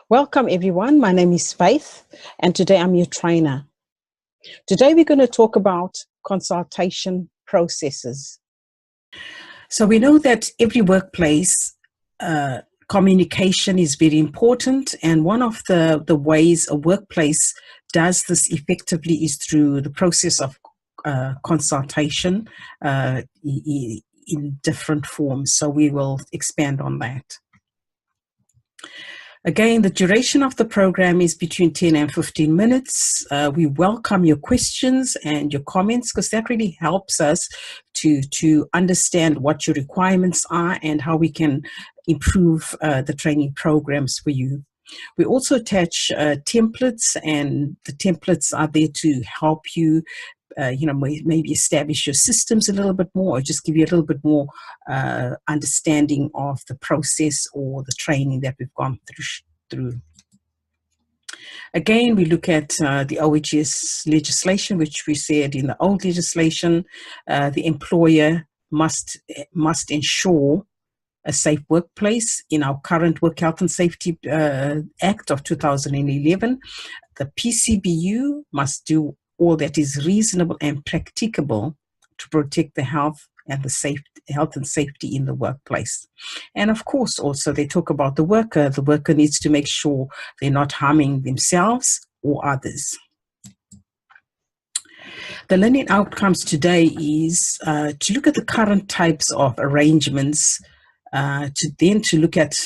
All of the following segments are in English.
Welcome everyone, my name is Faith and today I'm your trainer. Today we're going to talk about consultation processes. So we know that every workplace communication is very important, and one of the ways a workplace does this effectively is through the process of consultation in different forms. So we will expand on that. Again, the duration of the program is between 10 and 15 minutes. We welcome your questions and your comments because that really helps us to understand what your requirements are and how we can improve the training programs for you. We also attach templates, and the templates are there to help you maybe establish your systems a little bit more, or just give you a little bit more understanding of the process or the training that we've gone through. Again, we look at the WHS legislation, which we said in the old legislation, the employer must ensure a safe workplace. In our current Work Health and Safety Act of 2011, the PCBU must do all that is reasonable and practicable to protect the health and the health and safety in the workplace. And of course, also they talk about the worker. The worker needs to make sure they're not harming themselves or others. The learning outcomes today is to look at the current types of arrangements, to look at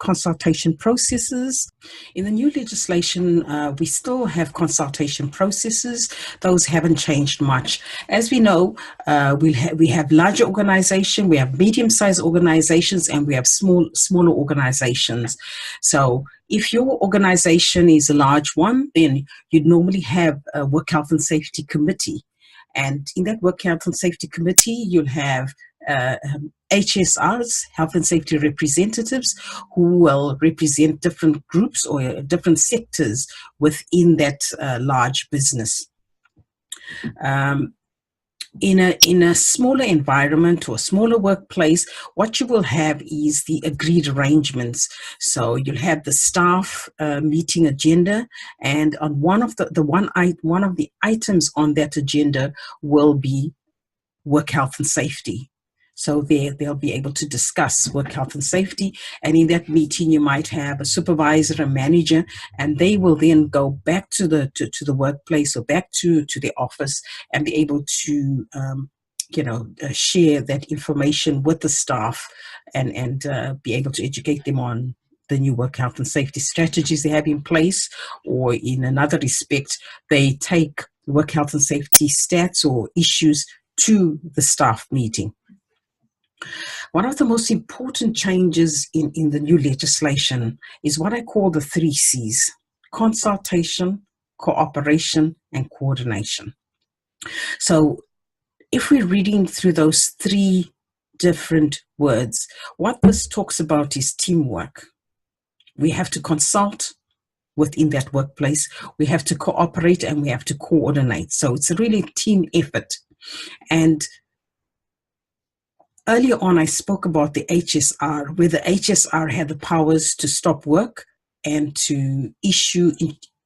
consultation processes. In the new legislation, we still have consultation processes. Those haven't changed much. As we know, we have larger organizations, we have medium-sized organizations, and we have smaller organizations. So if your organization is a large one, then you'd normally have a Work Health and Safety Committee. And in that Work Health and Safety Committee, you'll have HSRs, health and safety representatives, who will represent different groups or different sectors within that large business. In a smaller environment or smaller workplace, what you will have is the agreed arrangements. So you'll have the staff meeting agenda, and on one of the items on that agenda will be work health and safety. So they'll be able to discuss work health and safety, and in that meeting you might have a supervisor, a manager, and they will then go back to the workplace or back to the office and be able to share that information with the staff and be able to educate them on the new work health and safety strategies they have in place, or in another respect, they take work health and safety stats or issues to the staff meeting. One of the most important changes in the new legislation is what I call the 3 C's: consultation, cooperation, and coordination. So if we're reading through those 3 different words, what this talks about is teamwork. We have to consult within that workplace, we have to cooperate, and we have to coordinate. So it's a really team effort. And earlier on, I spoke about the HSR, where the HSR had the powers to stop work and to issue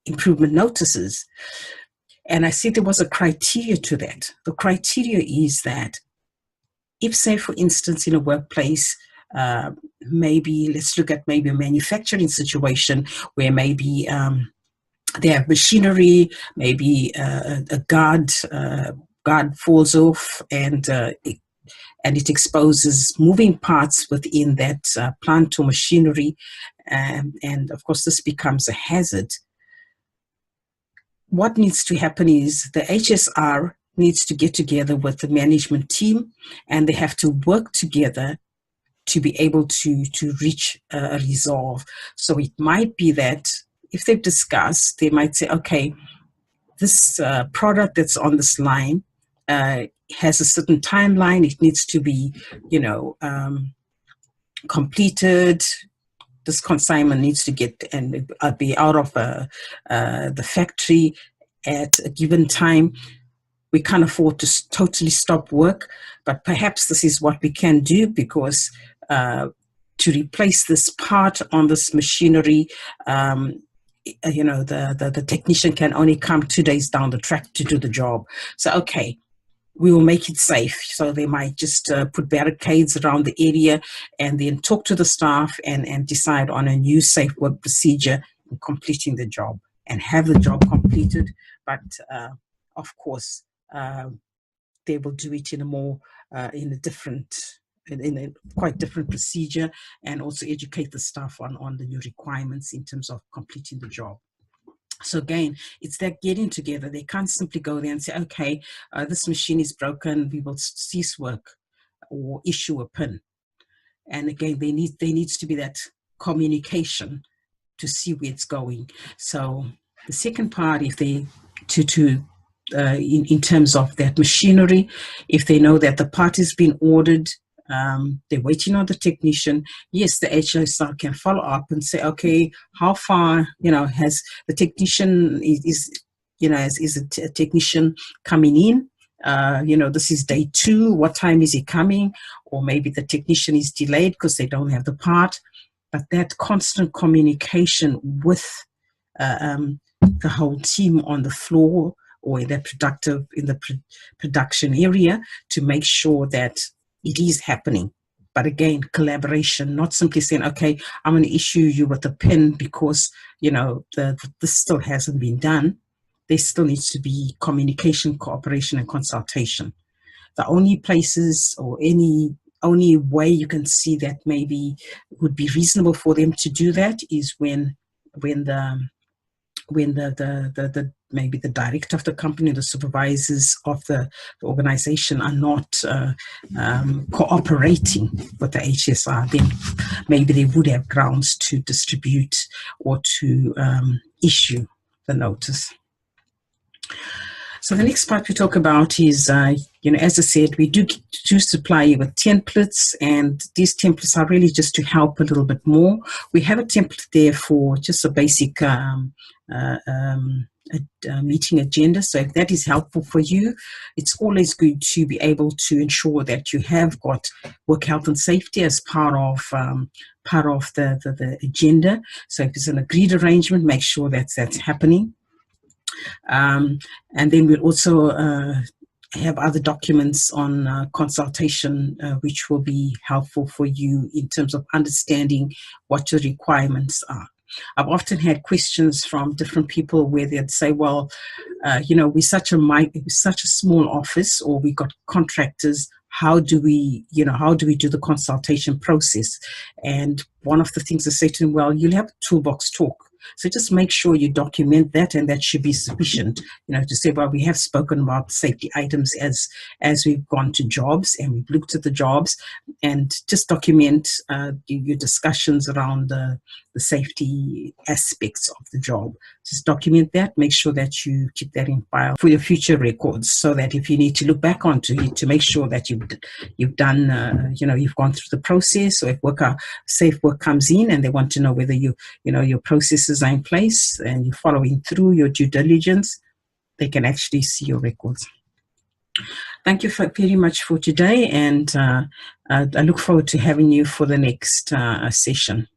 improvement notices. And I said there was a criteria to that. The criteria is that if, say, for instance, in a workplace, let's look at maybe a manufacturing situation where maybe they have machinery, maybe a guard falls off and it exposes moving parts within that plant or machinery, and of course this becomes a hazard. What needs to happen is the HSR needs to get together with the management team, and they have to work together to be able to reach a resolve. So it might be that if they've discussed, they might say, okay, this product that's on this line has a certain timeline. It needs to be, completed. This consignment needs to get and be out of the factory at a given time. We can't afford to totally stop work, but perhaps this is what we can do, because to replace this part on this machinery, the technician can only come 2 days down the track to do the job. So, okay, we will make it safe. So they might just put barricades around the area and then talk to the staff and decide on a new safe work procedure in completing the job and have the job completed. But of course, they will do it in a more, in a quite different procedure, and also educate the staff on the new requirements in terms of completing the job. So again, it's that getting together. They can't simply go there and say, okay, this machine is broken, we will cease work or issue a PIN. And again, there needs to be that communication to see where it's going. So the second part, if they, in terms of that machinery, if they know that the part has been ordered, they're waiting on the technician. Yes, the HSR can follow up and say, okay, how far, has the technician is a technician coming in? This is day 2. What time is he coming? Or maybe the technician is delayed because they don't have the part. But that constant communication with the whole team on the floor or in the production area to make sure that it is happening. But again, collaboration, not simply saying, okay, I'm going to issue you with a PIN because, this still hasn't been done. There still needs to be communication, cooperation, and consultation. The only places or only way you can see that maybe would be reasonable for them to do that is when maybe the director of the company, the supervisors of the organization are not cooperating with the HSR, then maybe they would have grounds to distribute or to issue the notice. So the next part we talk about is, as I said, we do supply you with templates, and these templates are really just to help a little bit more. We have a template there for just a basic meeting agenda. So if that is helpful for you, it's always good to be able to ensure that you have got work health and safety as part of the agenda. So if it's an agreed arrangement, make sure that's happening. And then we'll also have other documents on consultation, which will be helpful for you in terms of understanding what your requirements are. I've often had questions from different people where they'd say, well, we're such a small office, or we got contractors. How do we do the consultation process? And one of the things I say to them, well, you'll have a toolbox talk. So just make sure you document that, and that should be sufficient, to say, well, we have spoken about safety items as we've gone to jobs and we've looked at the jobs, and just document your discussions around the safety aspects of the job. Just document that, make sure that you keep that in file for your future records, so that if you need to look back onto it, to make sure that you've done, you've gone through the process, or if safe work comes in and they want to know whether your processes are in place and you're following through your due diligence, they can actually see your records. Thank you very much for today, and I look forward to having you for the next session.